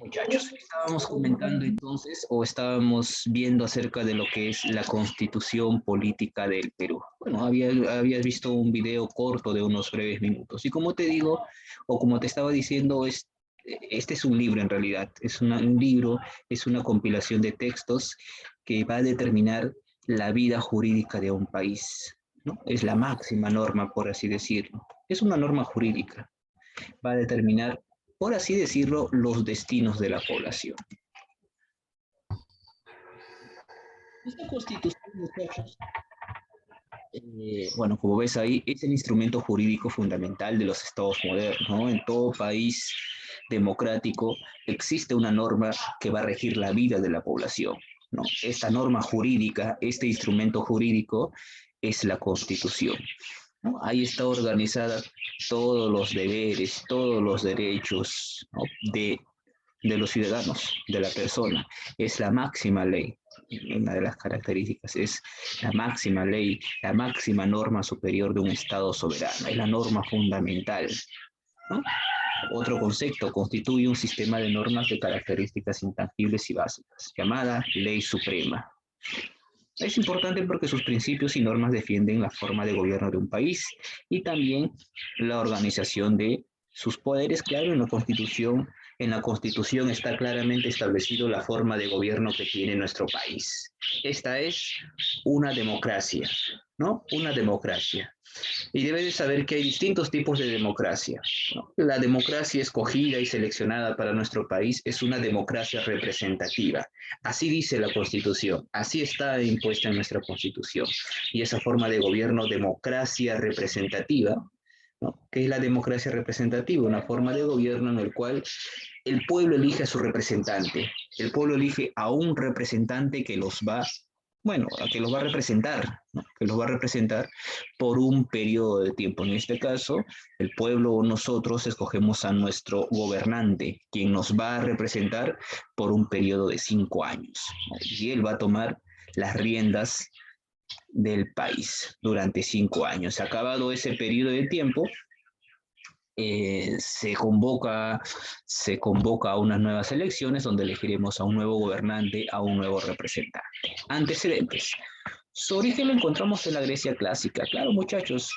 Muchachos, estábamos comentando entonces o estábamos viendo acerca de lo que es la constitución política del Perú. Bueno, habías visto un video corto de unos breves minutos y como te digo, o como te estaba diciendo, este es un libro en realidad, un libro, es una compilación de textos que va a determinar la vida jurídica de un país, ¿no? Es la máxima norma, por así decirlo. Es una norma jurídica, va a determinar, por así decirlo, los destinos de la población. Esta constitución, muchachos, bueno, como ves ahí, es el instrumento jurídico fundamental de los estados modernos, ¿no? En todo país democrático existe una norma que va a regir la vida de la población, ¿no? Esta norma jurídica, este instrumento jurídico es la Constitución, ¿no? Ahí está organizada todos los deberes, todos los derechos, ¿no? de los ciudadanos, de la persona. Es la máxima ley. Una de las características es la máxima ley, la máxima norma superior de un Estado soberano, es la norma fundamental, ¿no? Otro concepto, constituye un sistema de normas de características intangibles y básicas, llamada ley suprema. Es importante porque sus principios y normas defienden la forma de gobierno de un país y también la organización de sus poderes. Claro, en la Constitución está claramente establecido la forma de gobierno que tiene nuestro país. Esta es una democracia, ¿no? Una democracia. Y debe de saber que hay distintos tipos de democracia, ¿no? La democracia escogida y seleccionada para nuestro país es una democracia representativa. Así dice la Constitución, así está impuesta en nuestra Constitución. Y esa forma de gobierno, democracia representativa, ¿no? ¿Qué es la democracia representativa? Una forma de gobierno en el cual el pueblo elige a su representante. El pueblo elige a un representante que los va, bueno, que los va a representar, ¿no? Que los va a representar por un periodo de tiempo. En este caso, el pueblo o nosotros escogemos a nuestro gobernante, quien nos va a representar por un periodo de 5 años, ¿no? Y él va a tomar las riendas del país durante 5 años. Acabado ese periodo de tiempo, se convoca a unas nuevas elecciones donde elegiremos a un nuevo gobernante, a un nuevo representante. Antecedentes. Su origen lo encontramos en la Grecia clásica. Claro, muchachos.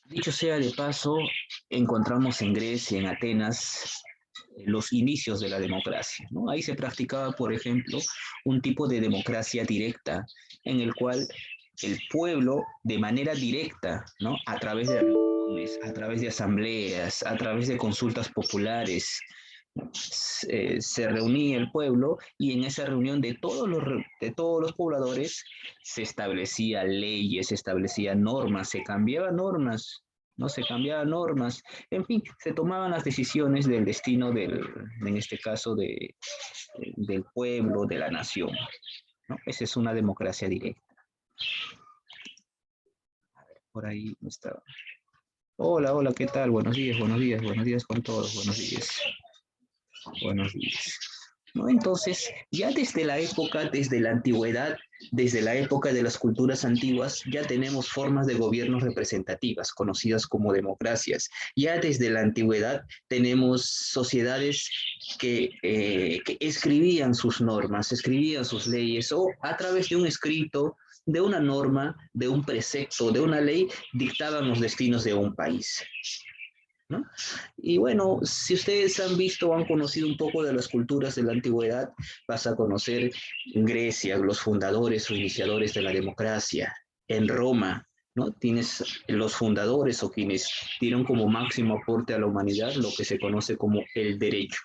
Dicho sea de paso, encontramos en Grecia, en Atenas, los inicios de la democracia, ¿no? Ahí se practicaba, por ejemplo, un tipo de democracia directa, en el cual el pueblo, de manera directa, ¿no? A través de reuniones, a través de asambleas, a través de consultas populares, se reunía el pueblo y en esa reunión de todos los pobladores se establecía leyes, se establecían normas, se cambiaban normas, ¿no? Se cambiaban normas, en fin, se tomaban las decisiones del destino en este caso, del pueblo, de la nación, ¿no? Esa es una democracia directa. A ver, por ahí está. Hola, hola, ¿qué tal? Buenos días, buenos días, buenos días con todos, buenos días. Buenos días. ¿No? Entonces, ya desde la antigüedad, desde la época de las culturas antiguas, ya tenemos formas de gobiernos representativas, conocidas como democracias. Ya desde la antigüedad tenemos sociedades que escribían sus normas, escribían sus leyes, o a través de un escrito, de una norma, de un precepto, de una ley, dictaban los destinos de un país, ¿no? Y bueno, si ustedes han visto o han conocido un poco de las culturas de la antigüedad, vas a conocer Grecia, los fundadores o iniciadores de la democracia. En Roma, ¿no? Tienes los fundadores o quienes dieron como máximo aporte a la humanidad lo que se conoce como el derecho.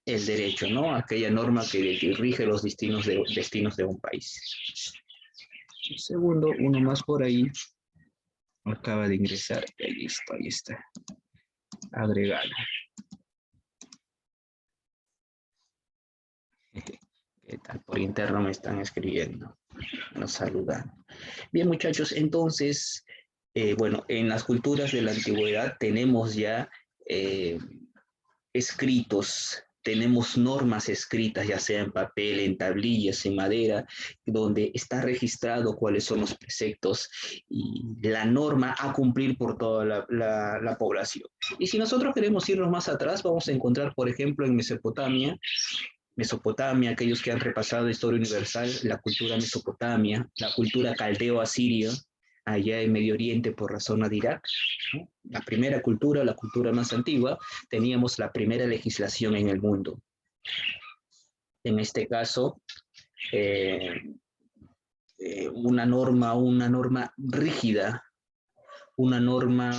El derecho, ¿no? Aquella norma que rige los destinos de un país. Un segundo, uno más por ahí. Acaba de ingresar. Listo, ahí está. Agregar. ¿Qué tal? Por interno me están escribiendo, nos saludan. Bien, muchachos, entonces, bueno, en las culturas de la antigüedad tenemos ya escritos tenemos normas escritas, ya sea en papel, en tablillas, en madera, donde está registrado cuáles son los preceptos y la norma a cumplir por toda la población. Y si nosotros queremos irnos más atrás, vamos a encontrar, por ejemplo, en Mesopotamia, aquellos que han repasado historia universal, la cultura mesopotamia, la cultura caldeo-asiria, allá en Medio Oriente por la zona de Irak, ¿no? La primera cultura, la cultura más antigua, teníamos la primera legislación en el mundo. En este caso, eh, una norma rígida, una norma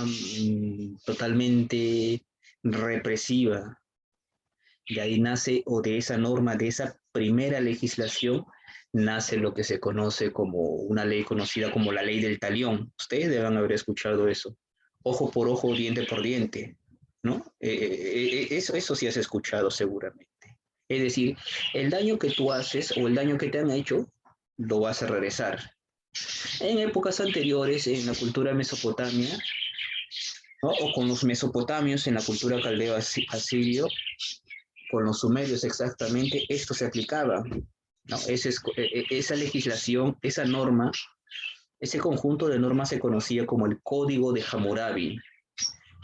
totalmente represiva. De ahí nace, o de esa norma, de esa primera legislación, nace lo que se conoce como una ley conocida como la ley del talión. Ustedes deben haber escuchado eso. Ojo por ojo, diente por diente, ¿no? Eso sí has escuchado seguramente. Es decir, el daño que tú haces o el daño que te han hecho, lo vas a regresar. En épocas anteriores, en la cultura mesopotamia, ¿no? O con los mesopotamios en la cultura caldeo-asirio, con los sumerios exactamente, esto se aplicaba, ¿no? Esa legislación, esa norma, ese conjunto de normas se conocía como el Código de Hammurabi,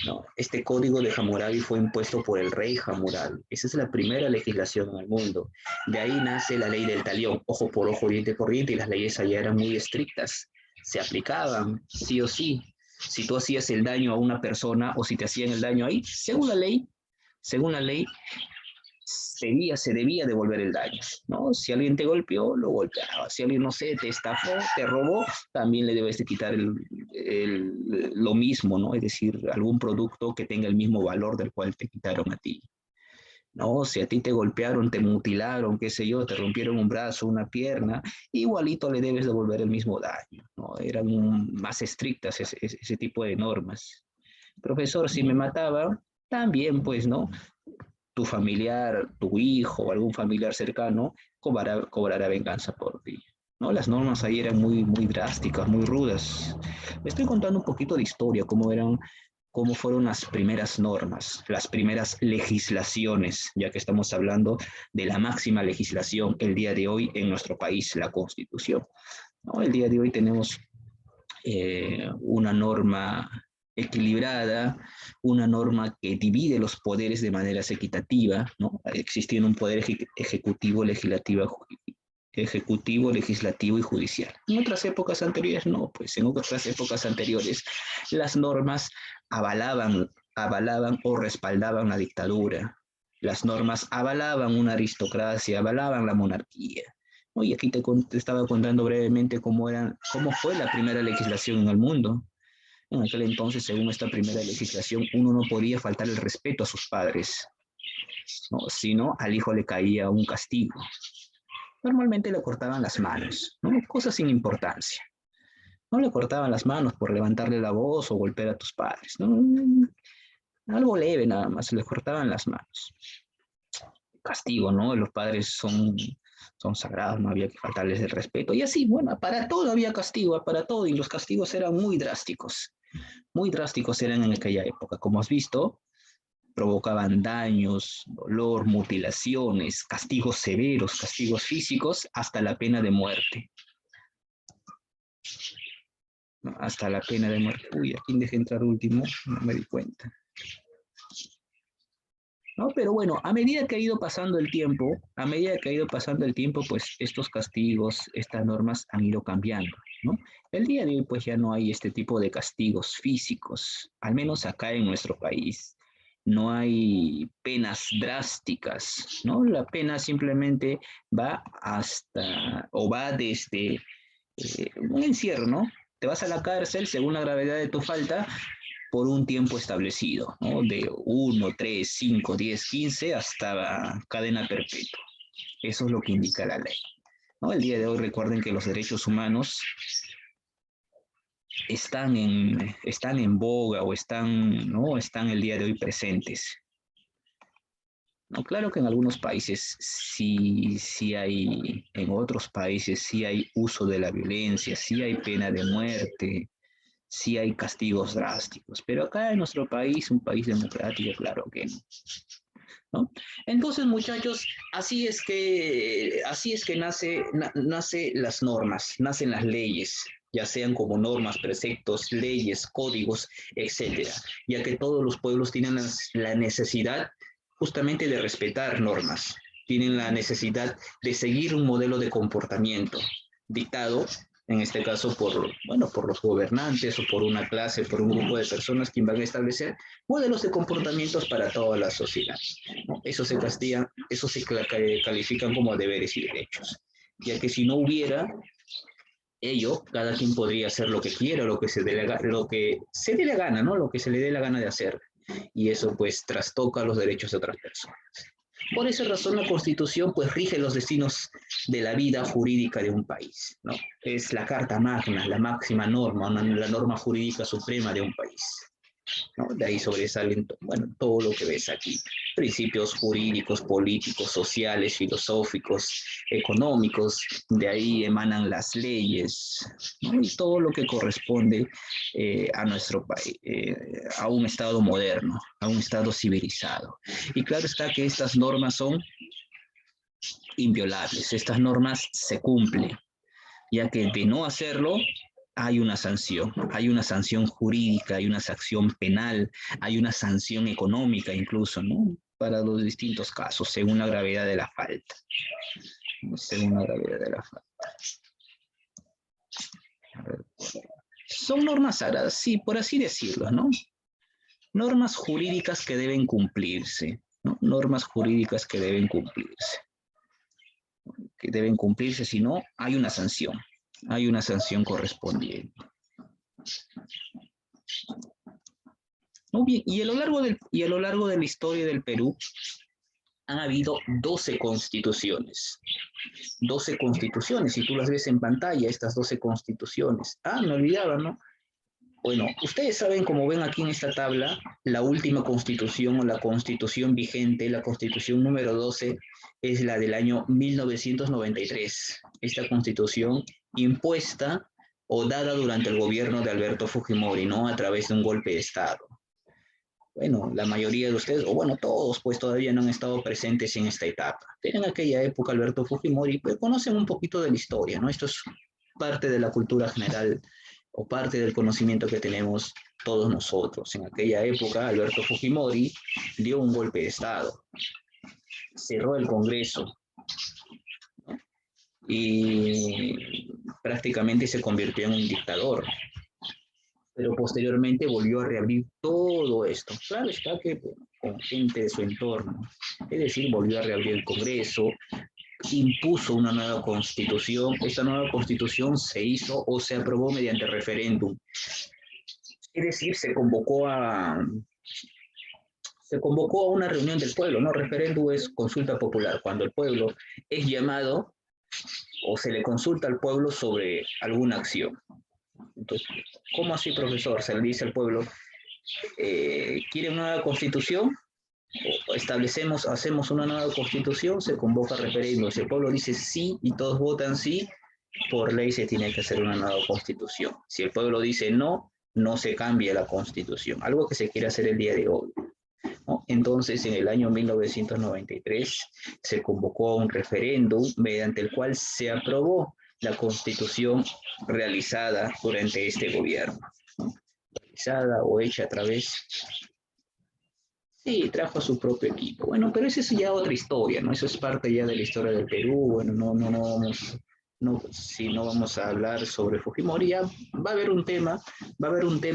¿no? Este Código de Hammurabi fue impuesto por el rey Hammurabi. Esa es la primera legislación en el mundo. De ahí nace la ley del talión, ojo por ojo, diente por diente, y las leyes allá eran muy estrictas, se aplicaban sí o sí. Si tú hacías el daño a una persona o si te hacían el daño ahí, según la ley, se debía devolver el daño, ¿no? Si alguien te golpeó, lo golpeaba. Si alguien, no sé, te estafó, te robó, también le debes de quitar lo mismo, ¿no? Es decir, algún producto que tenga el mismo valor del cual te quitaron a ti, ¿no? Si a ti te golpearon, te mutilaron, qué sé yo, te rompieron un brazo, una pierna, igualito le debes devolver el mismo daño, ¿no? Eran más estrictas ese tipo de normas. Profesor, si me mataba, también, pues, ¿no? Tu familiar, tu hijo o algún familiar cercano cobrará venganza por ti, ¿no? Las normas ahí eran muy drásticas, muy rudas. Me estoy contando un poquito de historia, cómo fueron las primeras normas, las primeras legislaciones, ya que estamos hablando de la máxima legislación el día de hoy en nuestro país, la Constitución, ¿no? El día de hoy tenemos una norma equilibrada, una norma que divide los poderes de maneras equitativa, ¿no? Existiendo un poder ejecutivo, legislativo y judicial. En otras épocas anteriores no, pues en otras épocas anteriores las normas avalaban o respaldaban la dictadura. Las normas avalaban una aristocracia, avalaban la monarquía. Oye, aquí te estaba contando brevemente cómo fue la primera legislación en el mundo. En aquel entonces, según esta primera legislación, uno no podía faltar el respeto a sus padres, ¿no? Sino al hijo le caía un castigo. Normalmente le cortaban las manos, ¿no? Cosas sin importancia. No le cortaban las manos por levantarle la voz o golpear a tus padres, ¿no? Algo leve nada más, le cortaban las manos. Castigo, ¿no? Los padres son sagrados, no había que faltarles el respeto. Y así, bueno, para todo había castigo, para todo, y los castigos eran muy drásticos eran en aquella época. Como has visto, provocaban daños, dolor, mutilaciones, castigos severos, castigos físicos, hasta la pena de muerte. ¿No? Hasta la pena de muerte. Uy, ¿a quién dejé entrar último? No me di cuenta. ¿No? Pero bueno, a medida que ha ido pasando el tiempo, pues estos castigos, estas normas han ido cambiando, ¿no? El día de hoy, pues ya no hay este tipo de castigos físicos, al menos acá en nuestro país. No hay penas drásticas, ¿no? La pena simplemente va desde un encierro, ¿no? Te vas a la cárcel según la gravedad de tu falta por un tiempo establecido, ¿no? De 1, 3, 5, 10, 15 hasta cadena perpetua. Eso es lo que indica la ley, ¿no? El día de hoy recuerden que los derechos humanos están en boga o ¿no? Están el día de hoy presentes. No, claro que en algunos países sí hay, en otros países sí hay uso de la violencia, sí hay pena de muerte, sí hay castigos drásticos, pero acá en nuestro país, un país democrático, claro que no. ¿no? Entonces, muchachos, así es que nace las normas, nacen las leyes, ya sean como normas, preceptos, leyes, códigos, etcétera, ya que todos los pueblos tienen la necesidad justamente de respetar normas, tienen la necesidad de seguir un modelo de comportamiento dictado, en este caso por, bueno, por los gobernantes o por una clase, por un grupo de personas que van a establecer modelos de comportamientos para toda la sociedad, ¿no? Eso se castiga, eso se califican como deberes y derechos, ya que si no hubiera ello, cada quien podría hacer lo que quiera, lo que se dé la gana, ¿no? Lo que se le dé la gana de hacer. Y eso pues trastoca los derechos de otras personas. Por esa razón la Constitución pues rige los destinos de la vida jurídica de un país, ¿no? Es la Carta Magna, la máxima norma, la norma jurídica suprema de un país, ¿no? De ahí sobresalen, bueno, todo lo que ves aquí. Principios jurídicos, políticos, sociales, filosóficos, económicos, de ahí emanan las leyes, ¿no? Y todo lo que corresponde a nuestro país, a un Estado moderno, a un Estado civilizado. Y claro está que estas normas son inviolables, estas normas se cumplen, ya que de no hacerlo hay una sanción jurídica, hay una sanción penal, hay una sanción económica incluso, ¿no? Para los distintos casos, según la gravedad de la falta. Según la gravedad de la falta. Son normas sagradas, sí, por así decirlo, ¿no? Normas jurídicas que deben cumplirse, ¿no? Normas jurídicas que deben cumplirse. Que deben cumplirse, si no, hay una sanción correspondiente. Muy bien, y a lo largo de la historia del Perú han habido 12 constituciones. 12 constituciones, si tú las ves en pantalla, estas 12 constituciones. Ah, me olvidaba, ¿no? Bueno, ustedes saben, como ven aquí en esta tabla, la última constitución o la constitución vigente, la constitución número 12, es la del año 1993. Esta constitución impuesta o dada durante el gobierno de Alberto Fujimori, ¿no? A través de un golpe de Estado. Bueno, la mayoría de ustedes, o bueno, todos, pues todavía no han estado presentes en esta etapa. Pero en aquella época, Alberto Fujimori, pues conocen un poquito de la historia, ¿no? Esto es parte de la cultura general o parte del conocimiento que tenemos todos nosotros. En aquella época, Alberto Fujimori dio un golpe de Estado, cerró el Congreso y prácticamente se convirtió en un dictador. Pero posteriormente volvió a reabrir todo esto. Claro está que con gente de su entorno. Es decir, volvió a reabrir el Congreso, impuso una nueva constitución. Esta nueva constitución se hizo o se aprobó mediante referéndum. Es decir, se convocó a una reunión del pueblo, ¿no? Referéndum es consulta popular, cuando el pueblo es llamado o se le consulta al pueblo sobre alguna acción. Entonces, ¿cómo así, profesor? Se le dice al pueblo, ¿quiere una nueva constitución? Hacemos una nueva constitución, se convoca referéndum. Si el pueblo dice sí y todos votan sí, por ley se tiene que hacer una nueva constitución. Si el pueblo dice no, no se cambia la constitución. Algo que se quiere hacer el día de hoy, ¿no? Entonces, en el año 1993 se convocó a un referéndum mediante el cual se aprobó la constitución realizada durante este gobierno, ¿no? Realizada o hecha a través. Sí, trajo a su propio equipo. Bueno, pero eso es ya otra historia, ¿no? Eso es parte ya de la historia del Perú. Bueno, si no vamos a hablar sobre Fujimori, ya va a haber un tema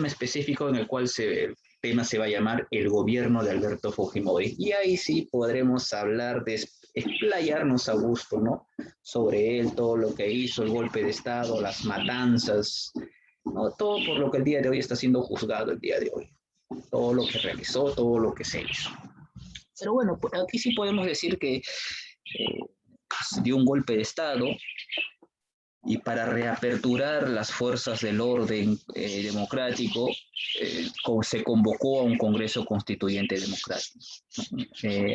específico en el cual el tema se va a llamar el gobierno de Alberto Fujimori. Y ahí sí podremos hablar explayarnos a gusto, ¿no? Sobre él, todo lo que hizo, el golpe de Estado, las matanzas, ¿no? Todo por lo que el día de hoy está siendo juzgado el día de hoy. Todo lo que realizó, todo lo que se hizo. Pero bueno, aquí sí podemos decir que dio un golpe de Estado y para reaperturar las fuerzas del orden democrático se convocó a un Congreso Constituyente Democrático.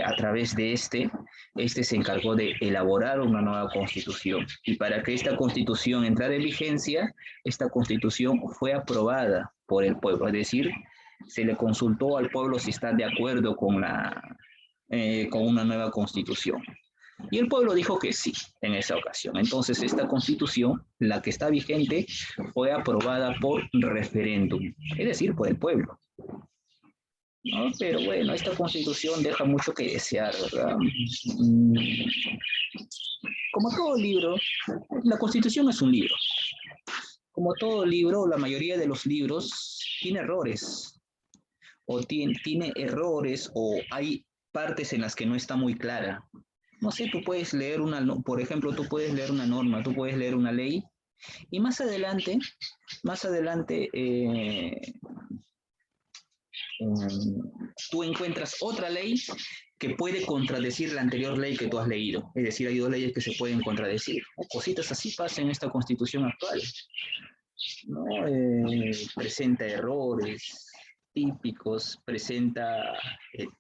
A través de este se encargó de elaborar una nueva constitución y para que esta constitución entrara en vigencia, esta constitución fue aprobada por el pueblo, es decir, se le consultó al pueblo si están de acuerdo con con una nueva constitución. Y el pueblo dijo que sí en esa ocasión. Entonces, esta constitución, la que está vigente, fue aprobada por referéndum, es decir, por el pueblo. ¿No? Pero bueno, esta constitución deja mucho que desear, ¿verdad? Como todo libro, la constitución es un libro. Como todo libro, la mayoría de los libros tiene errores, o tiene errores, o hay partes en las que no está muy clara. No sé, tú puedes leer por ejemplo, tú puedes leer una norma, tú puedes leer una ley, y más adelante tú encuentras otra ley que puede contradecir la anterior ley que tú has leído. Es decir, hay dos leyes que se pueden contradecir. Cositas así pasan en esta constitución actual. ¿No? Presenta errores típicos, presenta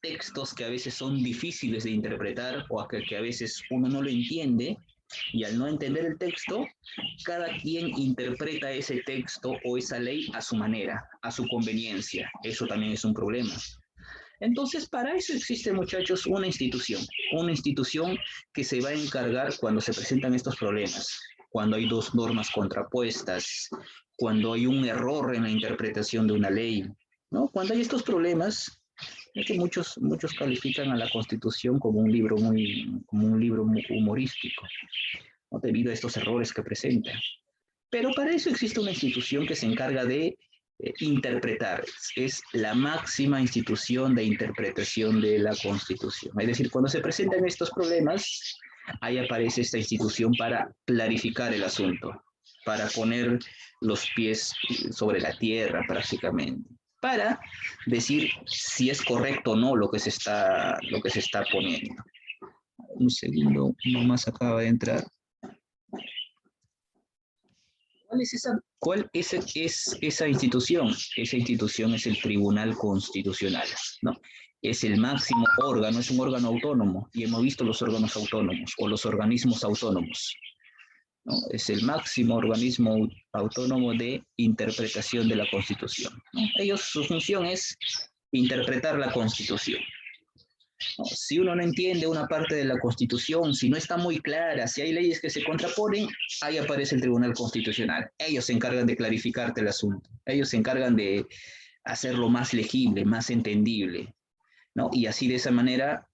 textos que a veces son difíciles de interpretar o que a veces uno no lo entiende, y al no entender el texto, cada quien interpreta ese texto o esa ley a su manera, a su conveniencia. Eso también es un problema. Entonces, para eso existe, muchachos, una institución que se va a encargar cuando se presentan estos problemas, cuando hay dos normas contrapuestas, cuando hay un error en la interpretación de una ley, ¿no? Cuando hay estos problemas, es que muchos califican a la Constitución como un libro muy humorístico, ¿no? Debido a estos errores que presenta. Pero para eso existe una institución que se encarga de interpretar. Es la máxima institución de interpretación de la Constitución. Es decir, cuando se presentan estos problemas, ahí aparece esta institución para clarificar el asunto, para poner los pies sobre la tierra prácticamente, para decir si es correcto o no lo que se está poniendo. Un segundo, nomás acaba de entrar. ¿Cuál es esa institución? Esa institución es el Tribunal Constitucional, ¿no? Es el máximo órgano, es un órgano autónomo, y hemos visto los órganos autónomos o los organismos autónomos, ¿no? Es el máximo organismo autónomo de interpretación de la Constitución, ¿no? Su función es interpretar la Constitución. ¿No? Si uno no entiende una parte de la Constitución, si no está muy clara, si hay leyes que se contraponen, ahí aparece el Tribunal Constitucional. Ellos se encargan de clarificarte el asunto, ellos se encargan de hacerlo más legible, más entendible, ¿no? Y así de esa manera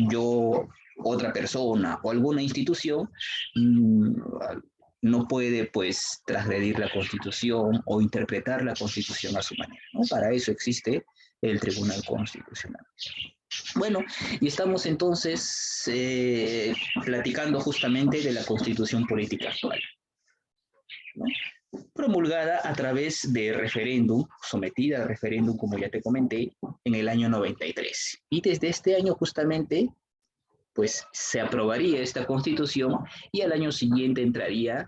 yo, otra persona o alguna institución no puede pues transgredir la Constitución o interpretar la Constitución a su manera, ¿no? Para eso existe el Tribunal Constitucional. Bueno, y estamos entonces platicando justamente de la Constitución política actual, ¿no? Promulgada a través de referéndum, sometida a referéndum, como ya te comenté, en el año 93. Y desde este año justamente, pues se aprobaría esta Constitución y al año siguiente entraría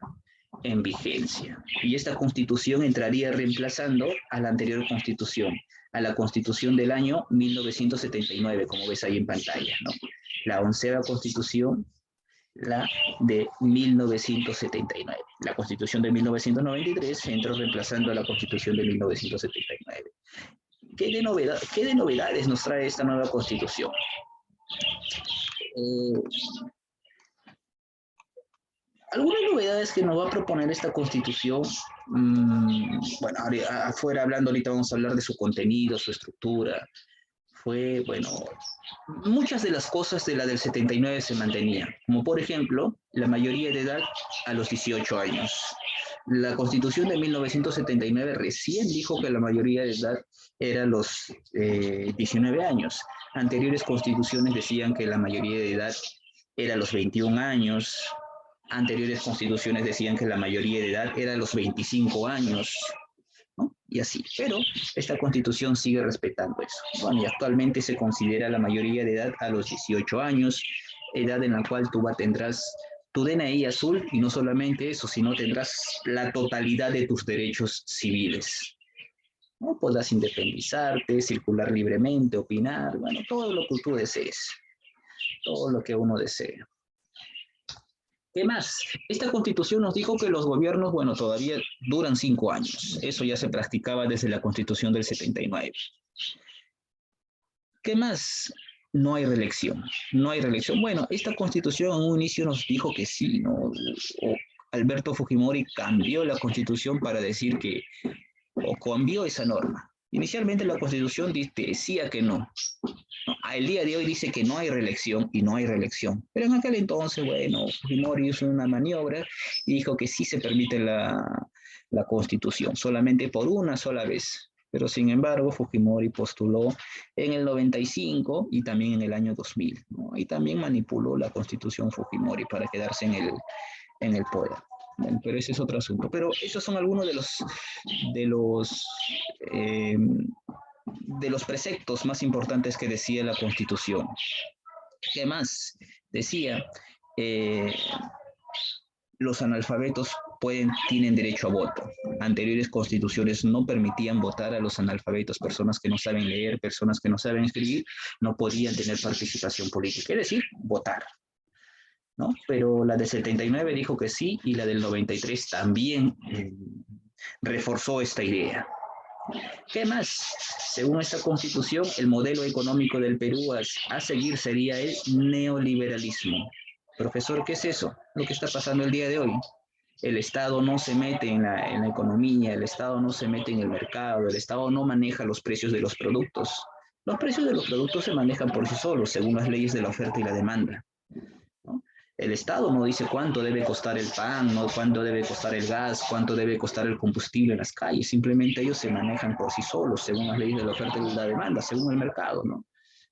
en vigencia. Y esta Constitución entraría reemplazando a la anterior Constitución, a la Constitución del año 1979, como ves ahí en pantalla, ¿no? La 11ª Constitución, la de 1979. La Constitución de 1993 entró reemplazando a la Constitución de 1979. ¿Qué de novedades nos trae esta nueva Constitución? Algunas novedades que nos va a proponer esta Constitución, bueno, afuera hablando ahorita vamos a hablar de su contenido, su estructura, bueno, muchas de las cosas de la del 79 se mantenían, como por ejemplo, la mayoría de edad a los 18 años. La Constitución de 1979 recién dijo que la mayoría de edad era los 19 años. Anteriores constituciones decían que la mayoría de edad era los 21 años. Anteriores constituciones decían que la mayoría de edad era los 25 años, ¿no? Y así, pero esta Constitución sigue respetando eso. Bueno, y actualmente se considera la mayoría de edad a los 18 años, edad en la cual tú tendrás tu DNI azul, y no solamente eso, sino tendrás la totalidad de tus derechos civiles, ¿no? Podrás independizarte, circular libremente, opinar, bueno, todo lo que tú desees, todo lo que uno desee. ¿Qué más? Esta Constitución nos dijo que los gobiernos, bueno, todavía duran 5 años. Eso ya se practicaba desde la Constitución del 79. ¿Qué más? no hay reelección, no hay reelección. Bueno, esta constitución en un inicio nos dijo que sí, ¿no? Alberto Fujimori cambió la constitución para decir que, o cambió esa norma. Inicialmente la constitución decía que no. El día de hoy dice que no hay reelección y no hay reelección. Pero en aquel entonces, bueno, Fujimori hizo una maniobra y dijo que sí se permite la constitución, solamente por una sola vez. Pero sin embargo, Fujimori postuló en el 95 y también en el año 2000, ¿no? Y también manipuló la constitución Fujimori para quedarse en el poder. Bueno, pero ese es otro asunto. Pero esos son algunos de los, eh, de los preceptos más importantes que decía la Constitución. ¿Qué más? Decía, eh, los analfabetos tienen derecho a voto. Anteriores constituciones no permitían votar a los analfabetos, personas que no saben leer, personas que no saben escribir, no podían tener participación política, es decir, votar, ¿no? Pero la de 79 dijo que sí y la del 93 también reforzó esta idea. ¿Qué más? Según esta constitución, el modelo económico del Perú a seguir sería el neoliberalismo. Profesor, ¿qué es eso? Lo que está pasando el día de hoy. El Estado no se mete en la economía, el Estado no se mete en el mercado, el Estado no maneja los precios de los productos. Los precios de los productos se manejan por sí solos, según las leyes de la oferta y la demanda, ¿no? El Estado no dice cuánto debe costar el pan, no cuánto debe costar el gas, cuánto debe costar el combustible en las calles. Simplemente ellos se manejan por sí solos, según las leyes de la oferta y la demanda, según el mercado, ¿no?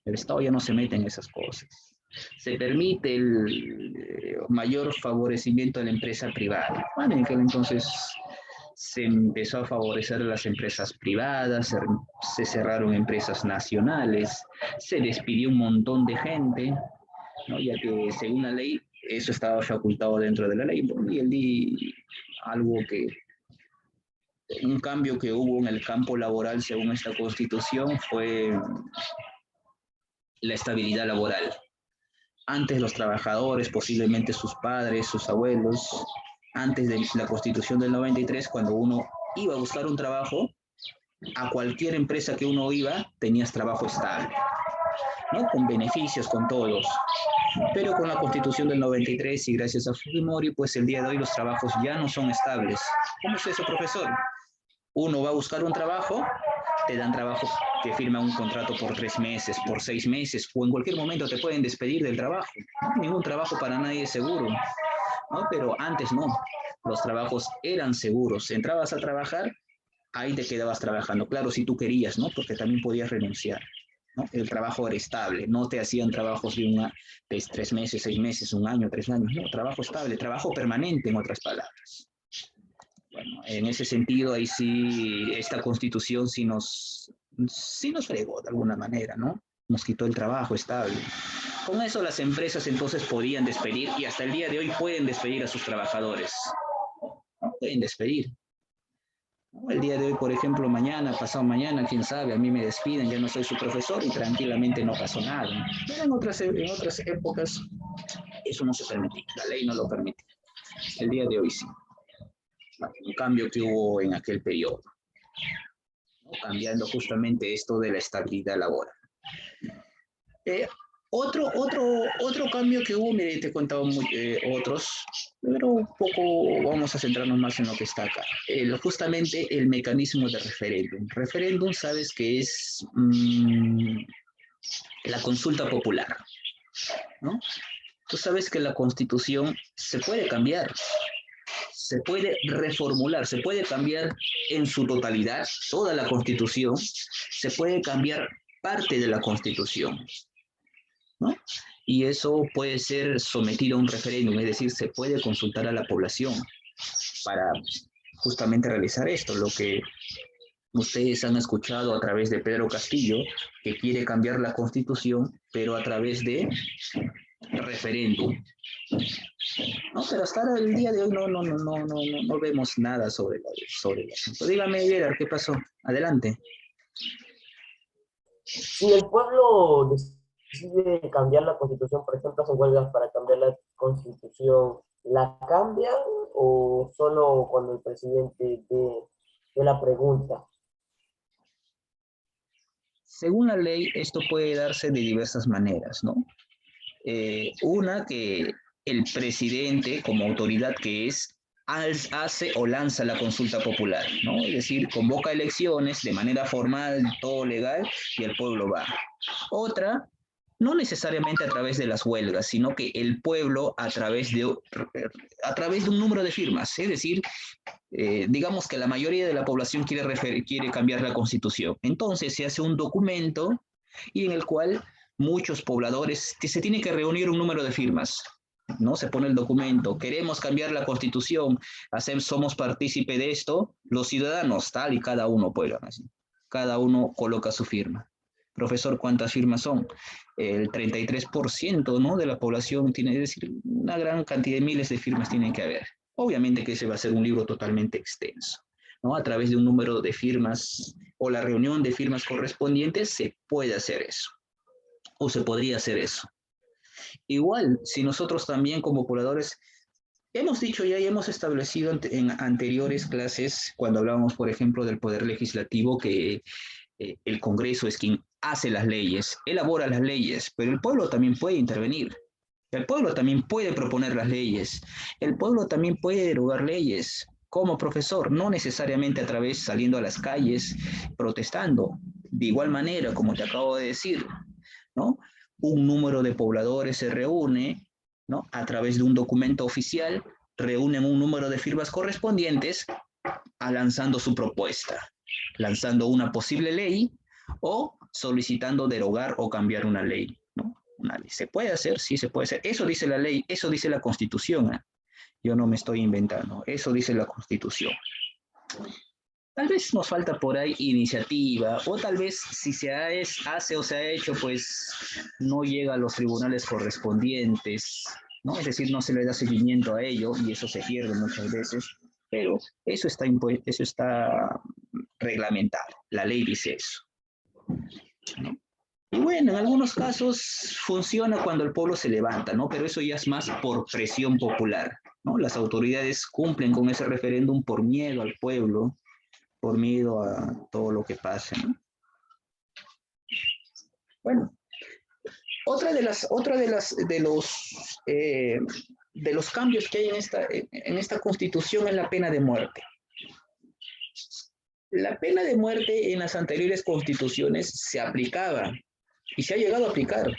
El Estado ya no se mete en esas cosas. Se permite el mayor favorecimiento a la empresa privada. Bueno, en aquel entonces se empezó a favorecer a las empresas privadas, se cerraron empresas nacionales, se despidió un montón de gente, ¿no? Ya que según la ley eso estaba facultado dentro de la ley. Y algo que, un cambio que hubo en el campo laboral según esta constitución fue la estabilidad laboral. Antes los trabajadores, posiblemente sus padres, sus abuelos, antes de la constitución del 93, cuando uno iba a buscar un trabajo, a cualquier empresa que uno iba, tenías trabajo estable, ¿no? Con beneficios, con todos. Pero con la constitución del 93 y gracias a Fujimori, pues el día de hoy los trabajos ya no son estables. ¿Cómo es eso, profesor? Uno va a buscar un trabajo, te dan trabajo, te firman un contrato por 3 meses, por 6 meses, o en cualquier momento te pueden despedir del trabajo, ¿no? Ningún trabajo para nadie es seguro, ¿no? Pero antes no, los trabajos eran seguros. Entrabas a trabajar, ahí te quedabas trabajando. Claro, si tú querías, ¿no? Porque también podías renunciar, ¿no? El trabajo era estable, no te hacían trabajos de 3 meses, 6 meses, un año, 3 años, no, trabajo estable, trabajo permanente, en otras palabras. Bueno, en ese sentido, ahí sí, esta constitución sí nos fregó de alguna manera, ¿no? Nos quitó el trabajo estable. Con eso las empresas entonces podían despedir y hasta el día de hoy pueden despedir a sus trabajadores. ¿No? Pueden despedir. ¿No? El día de hoy, por ejemplo, mañana, pasado mañana, quién sabe, a mí me despiden, ya no soy su profesor y tranquilamente no pasó nada. Pero en otras épocas eso no se permitía, la ley no lo permitía. El día de hoy sí. Un cambio que hubo en aquel periodo, ¿no? Cambiando justamente esto de la estabilidad laboral. Eh, otro cambio que hubo, mire, te he contado otros, pero un poco vamos a centrarnos más en lo que está acá. Justamente el mecanismo de referéndum. Referéndum, sabes que es la consulta popular, ¿no? Tú sabes que la constitución se puede cambiar, se puede reformular, se puede cambiar en su totalidad toda la constitución, se puede cambiar parte de la constitución, ¿no? Y eso puede ser sometido a un referéndum, es decir, se puede consultar a la población para justamente realizar esto, lo que ustedes han escuchado a través de Pedro Castillo, que quiere cambiar la constitución, pero a través de referéndum. No, pero hasta ahora el día de hoy no vemos nada sobre el asunto. Dígame, Gerard, ¿qué pasó? Adelante. Si el pueblo decide cambiar la constitución, por ejemplo, hacen huelgas para cambiar la constitución, ¿la cambian o solo cuando el presidente dé la pregunta? Según la ley, esto puede darse de diversas maneras, ¿no? Una que el presidente, como autoridad que es, hace o lanza la consulta popular, ¿no? Es decir, convoca elecciones de manera formal, todo legal, y el pueblo va. Otra, no necesariamente a través de las huelgas, sino que el pueblo a través de un número de firmas, es decir, digamos que la mayoría de la población quiere cambiar la constitución. Entonces se hace un documento y en el cual muchos pobladores, que se tiene que reunir un número de firmas, ¿no? Se pone el documento, queremos cambiar la constitución, somos partícipe de esto, los ciudadanos, tal y cada uno puede, así. Cada uno coloca su firma. Profesor, ¿cuántas firmas son? El 33%, ¿no? De la población tiene, es decir, una gran cantidad de miles de firmas tienen que haber. Obviamente que ese va a ser un libro totalmente extenso, ¿no? A través de un número de firmas o la reunión de firmas correspondientes se puede hacer eso, o se podría hacer eso. Igual, si nosotros también como pobladores hemos dicho ya y hemos establecido en anteriores clases, cuando hablábamos, por ejemplo, del poder legislativo, que el Congreso es quien hace las leyes, elabora las leyes, pero el pueblo también puede intervenir. El pueblo también puede proponer las leyes. El pueblo también puede derogar leyes. Como profesor, no necesariamente a través saliendo a las calles protestando. De igual manera, como te acabo de decir, ¿no? Un número de pobladores se reúne, ¿no? A través de un documento oficial, reúnen un número de firmas correspondientes lanzando su propuesta, lanzando una posible ley o solicitando derogar o cambiar una ley, ¿no? Una ley. ¿Se puede hacer? Sí, se puede hacer. Eso dice la ley, eso dice la Constitución, ¿eh? Yo no me estoy inventando, eso dice la Constitución. Tal vez nos falta por ahí iniciativa, o tal vez si hace o se ha hecho, pues no llega a los tribunales correspondientes, ¿no? Es decir, no se le da seguimiento a ello y eso se pierde muchas veces, pero eso está reglamentado, la ley dice eso, ¿no? Y bueno, en algunos casos funciona cuando el pueblo se levanta, ¿no? Pero eso ya es más por presión popular, ¿no? Las autoridades cumplen con ese referéndum por miedo al pueblo, por miedo a todo lo que pase, ¿no? Bueno, de los cambios que hay en esta Constitución es la pena de muerte. La pena de muerte en las anteriores constituciones se aplicaba y se ha llegado a aplicar,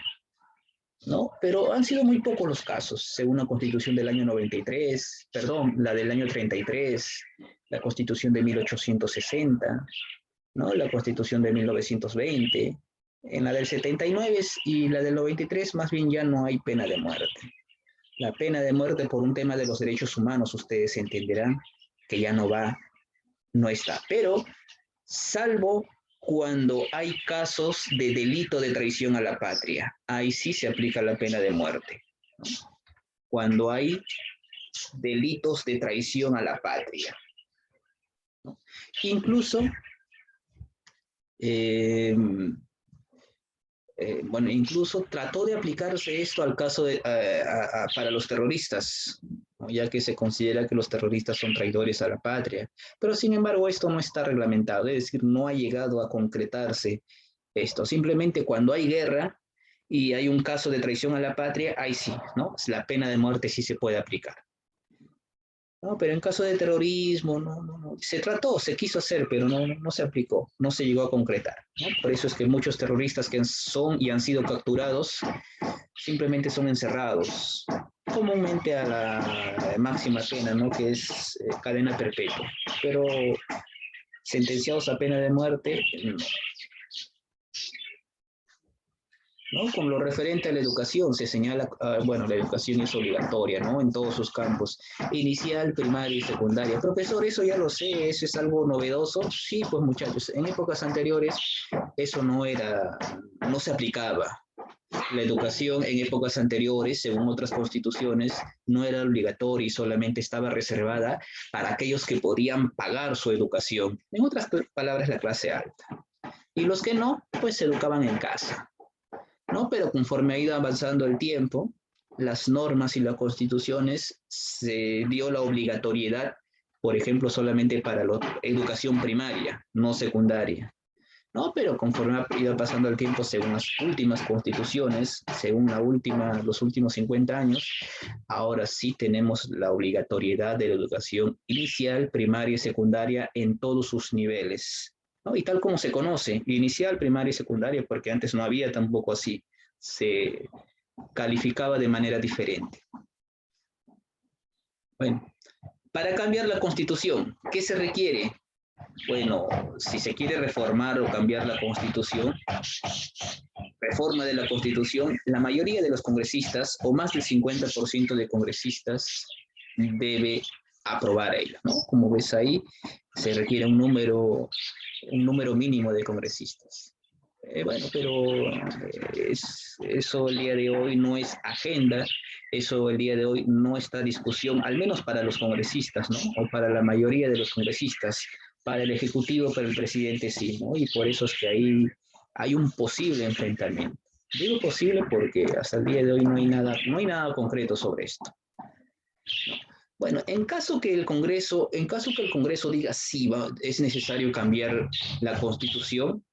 ¿no? Pero han sido muy pocos los casos, según la Constitución del año 93, perdón, la del año 33, la Constitución de 1860, ¿no? La Constitución de 1920, en la del 79 y la del 93 más bien ya no hay pena de muerte. La pena de muerte por un tema de los derechos humanos, ustedes entenderán que ya no está. Pero salvo cuando hay casos de delito de traición a la patria, ahí sí se aplica la pena de muerte, ¿no? Cuando hay delitos de traición a la patria, ¿no? Incluso bueno, incluso trató de aplicarse esto al caso para los terroristas, ¿no? Ya que se considera que los terroristas son traidores a la patria. Pero sin embargo, esto no está reglamentado, es decir, no ha llegado a concretarse esto. Simplemente cuando hay guerra y hay un caso de traición a la patria, ahí sí, ¿no? La pena de muerte sí se puede aplicar. No, pero en caso de terrorismo, no. Se quiso hacer, pero no se aplicó, no se llegó a concretar, ¿no? Por eso es que muchos terroristas que son y han sido capturados simplemente son encerrados, comúnmente a la máxima pena, ¿no? Que es cadena perpetua. Pero sentenciados a pena de muerte, no. ¿No? Con lo referente a la educación, se señala, bueno, la educación es obligatoria, ¿no? En todos sus campos, inicial, primaria y secundaria. Profesor, eso ya lo sé, eso es algo novedoso. Sí, pues muchachos, en épocas anteriores eso no se aplicaba. La educación en épocas anteriores, según otras constituciones, no era obligatoria y solamente estaba reservada para aquellos que podían pagar su educación. En otras palabras, la clase alta. Y los que no, pues se educaban en casa, ¿no? Pero conforme ha ido avanzando el tiempo, las normas y las constituciones se dio la obligatoriedad, por ejemplo, solamente para la educación primaria, no secundaria. ¿no? Pero conforme ha ido pasando el tiempo, según las últimas constituciones, según los últimos 50 años, ahora sí tenemos la obligatoriedad de la educación inicial, primaria y secundaria en todos sus niveles, ¿no? Y tal como se conoce, inicial, primaria y secundaria, porque antes no había tampoco así, se calificaba de manera diferente. Bueno, para cambiar la Constitución, ¿qué se requiere? Bueno, si se quiere reformar o cambiar la Constitución, reforma de la Constitución, la mayoría de los congresistas, o más del 50% de congresistas, debe aprobar ella, ¿no? Como ves ahí, se requiere un número mínimo de congresistas. Bueno, pero eso el día de hoy no es agenda, eso el día de hoy no está a discusión, al menos para los congresistas, ¿no? O para la mayoría de los congresistas, para el Ejecutivo, para el presidente sí, ¿no? Y por eso es que ahí hay un posible enfrentamiento. Digo posible porque hasta el día de hoy no hay nada concreto sobre esto. Bueno, en caso que el Congreso diga sí, es necesario cambiar la Constitución,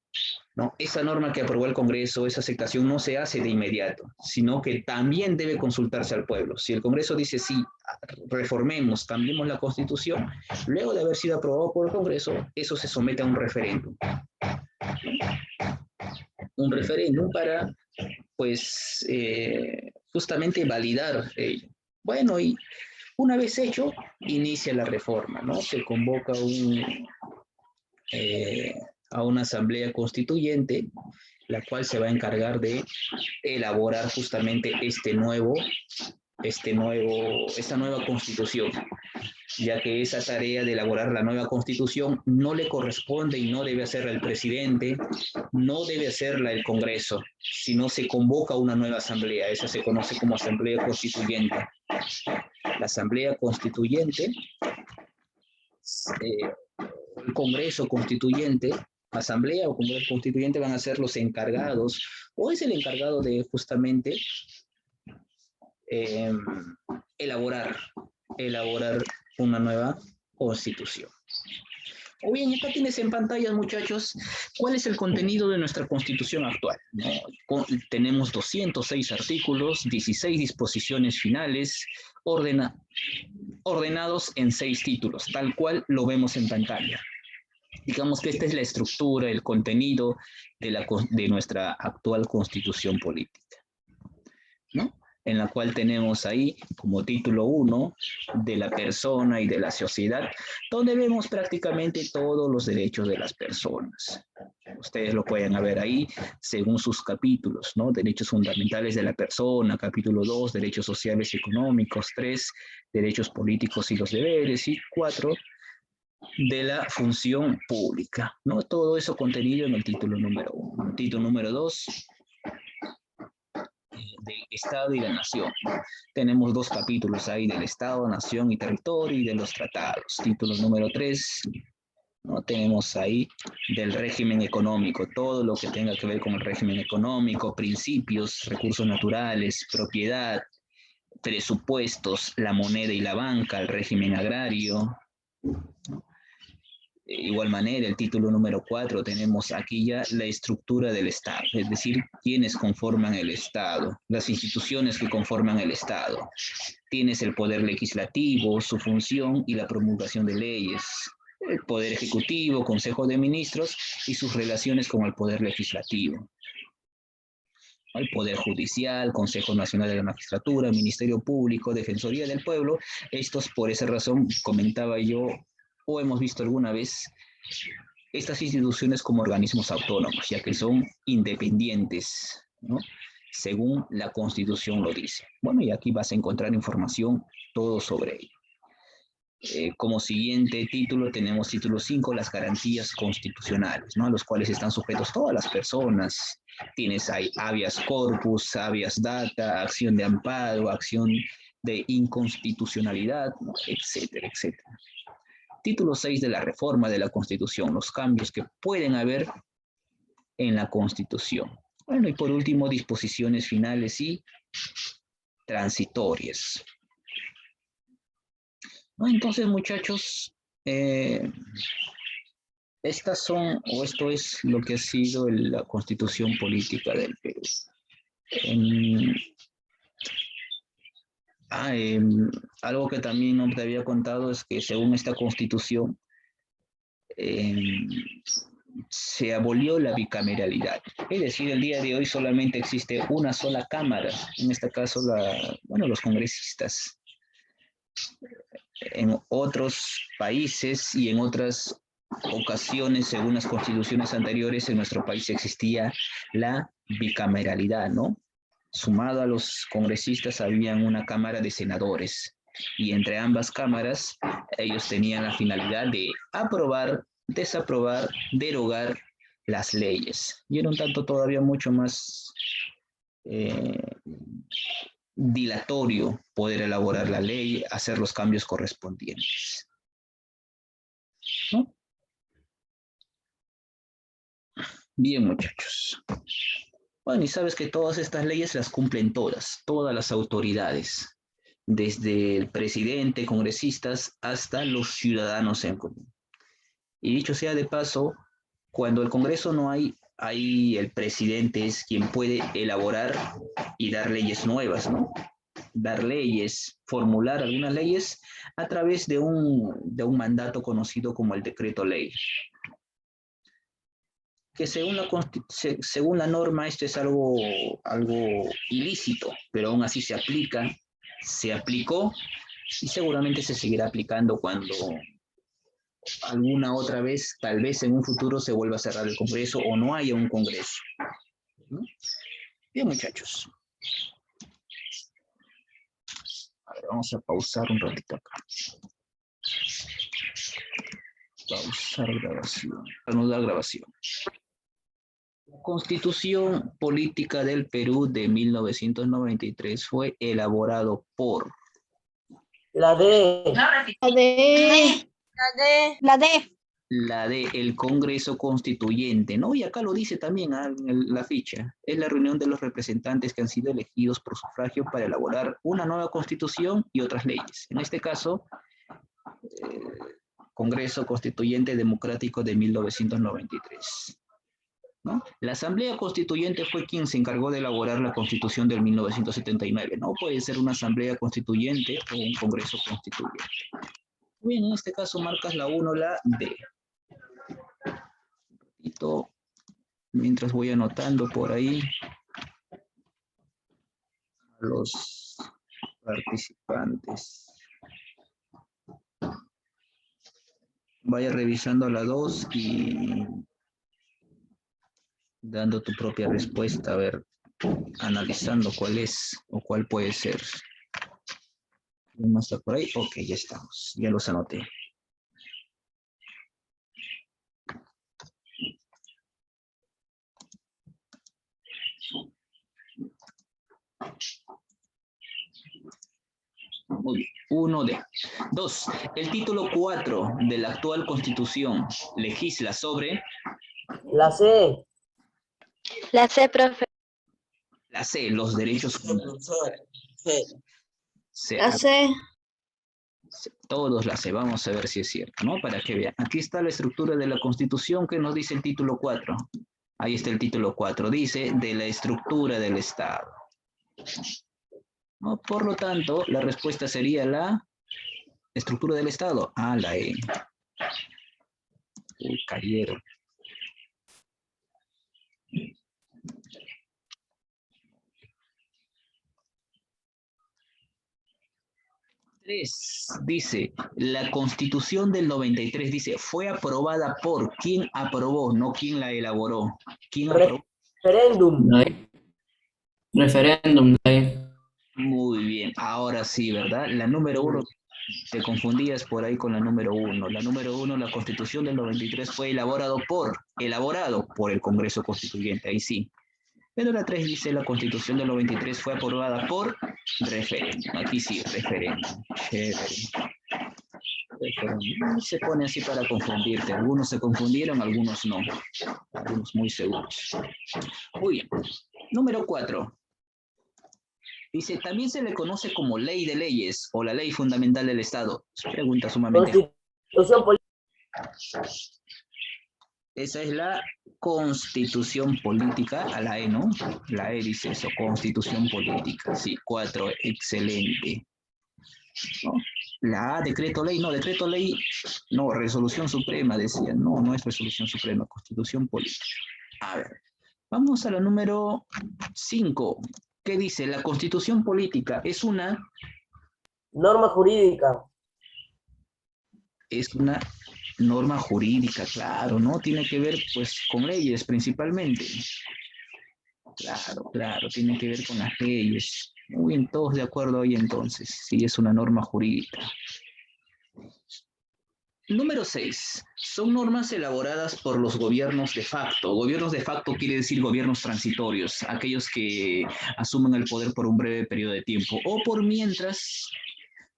¿no? Esa norma que aprobó el Congreso, esa aceptación no se hace de inmediato, sino que también debe consultarse al pueblo. Si el Congreso dice sí, reformemos, cambiemos la Constitución, luego de haber sido aprobado por el Congreso, eso se somete a un referéndum. Un referéndum para, pues, justamente validar ello. Bueno, y una vez hecho, inicia la reforma, ¿no? Se convoca a una asamblea constituyente, la cual se va a encargar de elaborar justamente esta nueva constitución, ya que esa tarea de elaborar la nueva constitución no le corresponde y no debe hacerla el presidente, no debe hacerla el Congreso, sino se convoca una nueva asamblea, esa se conoce como asamblea constituyente. La asamblea constituyente, el Congreso constituyente, asamblea o Congreso constituyente van a ser los encargados, o es el encargado de justamente eh, elaborar una nueva constitución. O bien, acá tienes en pantalla, muchachos, cuál es el contenido de nuestra constitución actual, ¿no? Tenemos 206 artículos, 16 disposiciones finales, ordenados en 6 títulos, tal cual lo vemos en pantalla. Digamos que esta es la estructura, el contenido de nuestra actual constitución política, ¿no? En la cual tenemos ahí como título 1 de la persona y de la sociedad, donde vemos prácticamente todos los derechos de las personas. Ustedes lo pueden ver ahí según sus capítulos, ¿no? Derechos fundamentales de la persona, capítulo 2, derechos sociales y económicos, 3, derechos políticos y los deberes, y 4, de la función pública, ¿no? Todo eso contenido en el título número 1. El título número 2, del Estado y la Nación. Tenemos 2 capítulos ahí del Estado, Nación y Territorio y de los tratados. Título número 3, ¿no? Tenemos ahí del régimen económico, todo lo que tenga que ver con el régimen económico, principios, recursos naturales, propiedad, presupuestos, la moneda y la banca, el régimen agrario, ¿no? De igual manera, el título número 4, tenemos aquí ya la estructura del Estado, es decir, quiénes conforman el Estado, las instituciones que conforman el Estado. Tienes el poder legislativo, su función y la promulgación de leyes, el poder ejecutivo, consejo de ministros y sus relaciones con el poder legislativo. El Poder Judicial, Consejo Nacional de la Magistratura, Ministerio Público, Defensoría del Pueblo. Estos, por esa razón, comentaba yo, o hemos visto alguna vez, estas instituciones como organismos autónomos, ya que son independientes, ¿no? Según la Constitución lo dice. Bueno, y aquí vas a encontrar información todo sobre ello. Como siguiente título tenemos título 5, las garantías constitucionales, ¿no? A los cuales están sujetos todas las personas. Tienes ahí habeas corpus, habeas data, acción de amparo, acción de inconstitucionalidad, ¿no? Etcétera, etcétera. Título 6 de la reforma de la Constitución, los cambios que pueden haber en la Constitución. Bueno, y por último, disposiciones finales y transitorias. ¿No? Entonces, muchachos, Estas son, o esto es lo que ha sido la constitución política del Perú. En- ah, algo que también no te había contado es que según esta constitución, em, se abolió la bicameralidad. Es decir, el día de hoy solamente existe una sola cámara, en este caso los congresistas. En otros países y en otras ocasiones, según las constituciones anteriores, en nuestro país existía la bicameralidad, ¿no? Sumado a los congresistas, habían una cámara de senadores y entre ambas cámaras ellos tenían la finalidad de aprobar, desaprobar, derogar las leyes. Y era un tanto todavía mucho más eh, dilatorio poder elaborar la ley, hacer los cambios correspondientes, ¿no? Bien, muchachos. Bueno, y sabes que todas estas leyes las cumplen todas las autoridades, desde el presidente, congresistas, hasta los ciudadanos en común. Y dicho sea de paso, cuando el Congreso no hay, ahí el presidente es quien puede elaborar y dar leyes nuevas, ¿no? Dar leyes, formular algunas leyes a través de un mandato conocido como el decreto ley. Que según la norma esto es algo ilícito, pero aún así se aplica, se aplicó y seguramente se seguirá aplicando cuando alguna otra vez, tal vez en un futuro se vuelva a cerrar el Congreso o no haya un Congreso, ¿no? Bien, muchachos. A ver, vamos a pausar un ratito acá. Pausar grabación. Anudar grabación. Constitución Política del Perú de 1993 fue elaborado por La D. La D. La D. la de el Congreso Constituyente, ¿no? Y acá lo dice también en la ficha. Es la reunión de los representantes que han sido elegidos por sufragio para elaborar una nueva constitución y otras leyes. En este caso, eh, Congreso Constituyente Democrático de 1993. ¿No? La Asamblea Constituyente fue quien se encargó de elaborar la Constitución del 1979. No puede ser una Asamblea Constituyente o un Congreso Constituyente. Bien, en este caso marcas la 1, la D. Mientras voy anotando por ahí a los participantes. Vaya revisando la 2 y dando tu propia respuesta, a ver, analizando cuál es o cuál puede ser. ¿Quién más está por ahí? Ok, ya estamos, ya los anoté. Muy bien, 1D. 2. El título 4 de la actual Constitución legisla sobre... La C. La C, profe. La C, los derechos fundamentales. La C. Todos la C, vamos a ver si es cierto, ¿no? Para que vean. Aquí está la estructura de la Constitución que nos dice el título 4. Ahí está el título 4. Dice de la estructura del Estado. ¿No? Por lo tanto, la respuesta sería la estructura del Estado. Ah, la E. Cayeron. Dice, la Constitución del 93 dice, fue aprobada por, ¿quién aprobó? No quién la elaboró. ¿Quién aprobó? Referéndum. Referéndum. Muy bien, ahora sí, ¿verdad? La número 1, te confundías por ahí con la número 1. La número 1, la Constitución del 93 fue elaborado por el Congreso Constituyente, ahí sí. Pero la 3 dice, la Constitución del 93 fue aprobada por referéndum. Aquí sí, referéndum. Chévere. Se pone así para confundirte. Algunos se confundieron, algunos no. Algunos muy seguros. Muy bien. Número 4. Dice, también se le conoce como ley de leyes o la ley fundamental del Estado. Es pregunta sumamente... Constitución política. Esa es la constitución política, a la E, ¿no? La E dice eso, constitución política. Sí, 4, excelente. ¿No? La A, decreto ley, no, resolución suprema, decía, no es resolución suprema, constitución política. A ver, vamos a la número 5. ¿Qué dice? La constitución política es una... Norma jurídica. Es una norma jurídica, claro, ¿no? Tiene que ver, pues, con leyes principalmente. Claro, tiene que ver con las leyes. Muy bien, todos de acuerdo ahí entonces. Sí, es una norma jurídica. Número 6. Son normas elaboradas por los gobiernos de facto. Gobiernos de facto quiere decir gobiernos transitorios, aquellos que asumen el poder por un breve periodo de tiempo o por mientras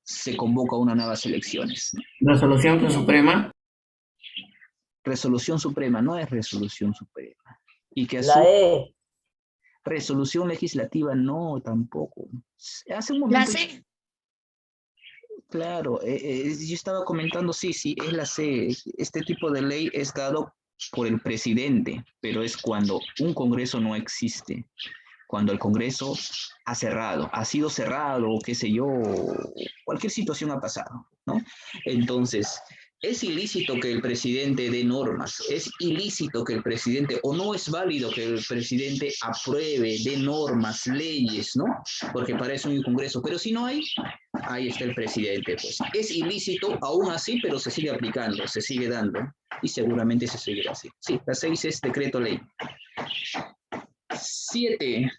se convoca unas nuevas elecciones. Resolución suprema. Resolución suprema, no es resolución suprema. Y que La E. Resolución legislativa, no, tampoco. Hace un momento... La C. Claro, yo estaba comentando, sí, es la C. Este tipo de ley es dado por el presidente, pero es cuando un Congreso no existe, cuando el Congreso ha sido cerrado, qué sé yo, cualquier situación ha pasado, ¿no? Entonces, es ilícito que el presidente dé normas, es ilícito que el presidente, o no es válido que el presidente apruebe, dé normas, leyes, ¿no? Porque para eso hay un Congreso, pero si no hay, ahí está el presidente, pues. Es ilícito aún así, pero se sigue aplicando, se sigue dando, y seguramente se seguirá así. Sí, la 6 es decreto ley. 7.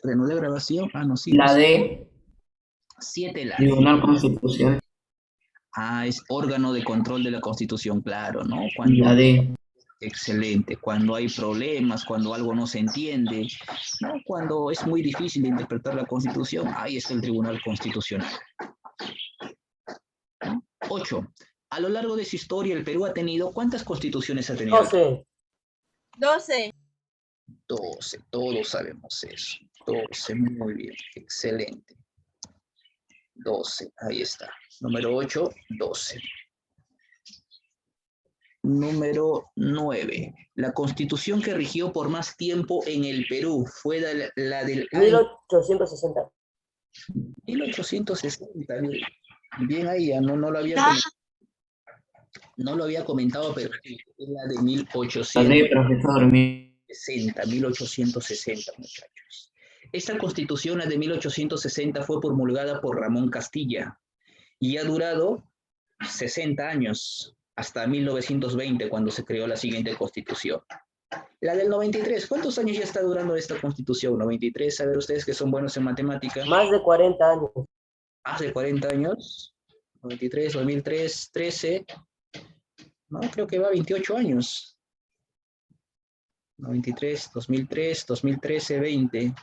Reanudé grabación. Ah, no, sí. La D. 7, la Tribunal Constitucional. es órgano de control de la Constitución, claro, ¿no? La D. Excelente. Cuando hay problemas, cuando algo no se entiende, ¿no? Cuando es muy difícil de interpretar la Constitución, ahí está el Tribunal Constitucional. 8. A lo largo de su historia, el Perú ha tenido, ¿cuántas constituciones ha tenido? 12. 12, todos sabemos eso. 12, muy bien, excelente. 12, ahí está. Número 8, 12. Número 9. La constitución que rigió por más tiempo en el Perú fue la del año 1860. 1860. Bien ahí, ya no lo había comentado, pero es la de 1860. La D, profesor. 1860, muchachos. Esta constitución, la de 1860, fue promulgada por Ramón Castilla y ha durado 60 años, hasta 1920, cuando se creó la siguiente constitución. La del 93, ¿cuántos años ya está durando esta constitución? 93, a ver ustedes que son buenos en matemáticas. Más de 40 años. Más de 40 años. 93, 2003, 13. No, creo que va 28 años. 93, 2003, 2013, 20.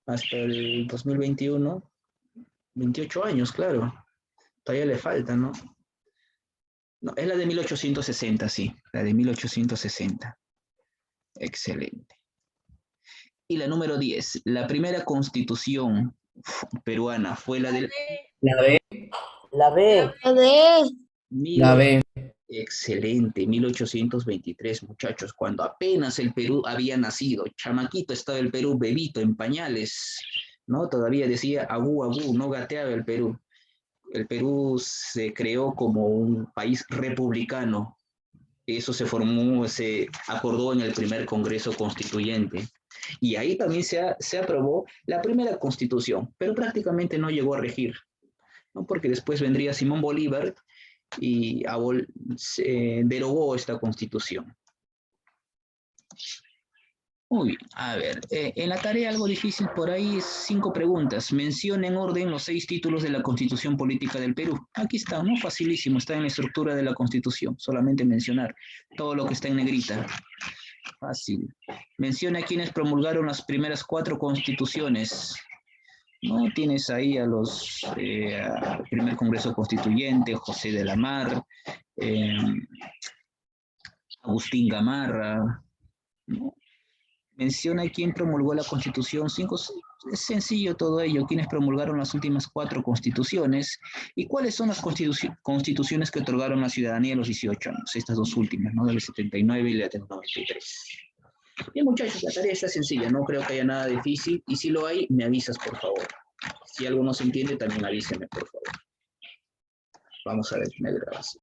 Hasta el 2021. 28 años, claro. Todavía le falta, ¿no? No, es la de 1860, sí. La de 1860. Excelente. Y la número 10. La primera constitución peruana fue la del... La B. La B. La D. La B. Excelente, 1823, muchachos, cuando apenas el Perú había nacido, chamaquito estaba el Perú, bebito, en pañales, ¿no? Todavía decía agú, agú, no gateaba el Perú. El Perú se creó como un país republicano. Eso se acordó en el primer Congreso Constituyente. Y ahí también se aprobó la primera Constitución, pero prácticamente no llegó a regir, ¿no? Porque después vendría Simón Bolívar y derogó esta Constitución. Muy bien, a ver, en la tarea algo difícil por ahí, 5 preguntas. Menciona en orden los 6 títulos de la Constitución Política del Perú. Aquí está, ¿no? Facilísimo, está en la estructura de la Constitución. Solamente mencionar todo lo que está en negrita. Fácil. Menciona quienes promulgaron las primeras 4 constituciones. ¿No? Tienes ahí al primer Congreso Constituyente, José de la Mar, Agustín Gamarra, ¿no? Menciona quién promulgó la Constitución, Es sencillo todo ello. ¿Quiénes promulgaron las últimas 4 constituciones? ¿Y cuáles son las constituciones que otorgaron la ciudadanía a los 18 años? Estas 2 últimas, ¿no? Del 79 y la del 93. Bien, muchachos, la tarea está sencilla. No creo que haya nada difícil. Y si lo hay, me avisas, por favor. Si algo no se entiende, también avísame, por favor. Vamos a detener la grabación.